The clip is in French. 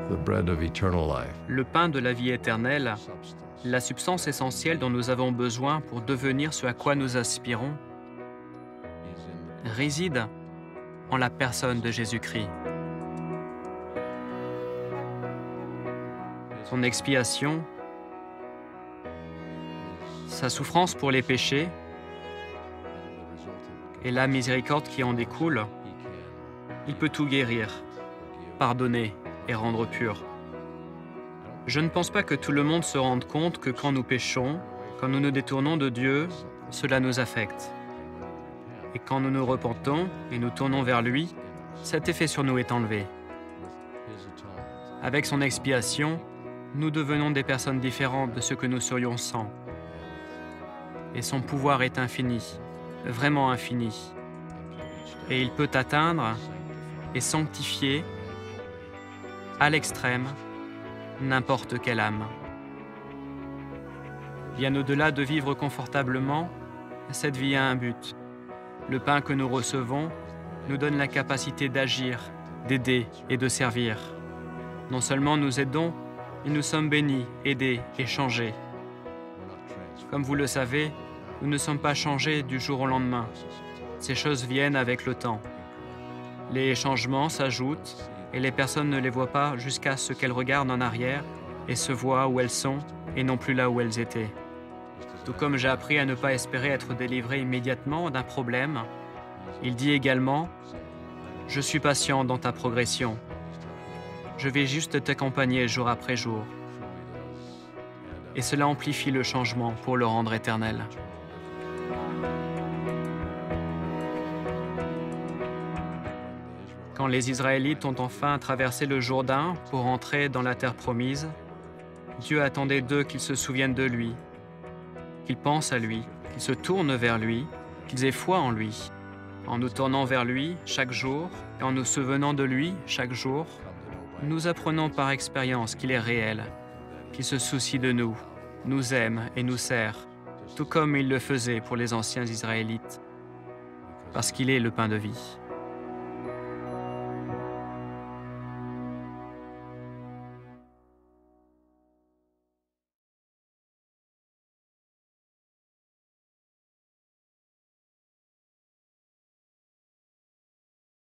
the bread of eternal life, Le pain de la vie éternelle, la substance essentielle dont nous avons besoin pour devenir ce à quoi nous aspirons, réside en la personne de Jésus-Christ. Son expiation, sa souffrance pour les péchés et la miséricorde qui en découle, il peut tout guérir, pardonner et rendre pur. Je ne pense pas que tout le monde se rende compte que quand nous péchons, quand nous nous détournons de Dieu, cela nous affecte. Et quand nous nous repentons et nous tournons vers lui, cet effet sur nous est enlevé. Avec son expiation, nous devenons des personnes différentes de ce que nous serions sans. Et son pouvoir est infini, vraiment infini. Et il peut atteindre et sanctifier à l'extrême n'importe quelle âme. Bien au-delà de vivre confortablement, cette vie a un but. Le pain que nous recevons nous donne la capacité d'agir, d'aider et de servir. Non seulement nous aidons, mais nous sommes bénis, aidés et changés. Comme vous le savez, nous ne sommes pas changés du jour au lendemain. Ces choses viennent avec le temps. Les changements s'ajoutent et les personnes ne les voient pas jusqu'à ce qu'elles regardent en arrière et se voient où elles sont et non plus là où elles étaient. Tout comme j'ai appris à ne pas espérer être délivré immédiatement d'un problème, il dit également « Je suis patient dans ta progression. Je vais juste t'accompagner jour après jour. » Et cela amplifie le changement pour le rendre éternel. Quand les Israélites ont enfin traversé le Jourdain pour entrer dans la terre promise, Dieu attendait d'eux qu'ils se souviennent de lui, qu'ils pensent à lui, qu'ils se tournent vers lui, qu'ils aient foi en lui. En nous tournant vers lui chaque jour et en nous souvenant de lui chaque jour, nous apprenons par expérience qu'il est réel, qu'il se soucie de nous, nous aime et nous sert, tout comme il le faisait pour les anciens Israélites, parce qu'il est le pain de vie.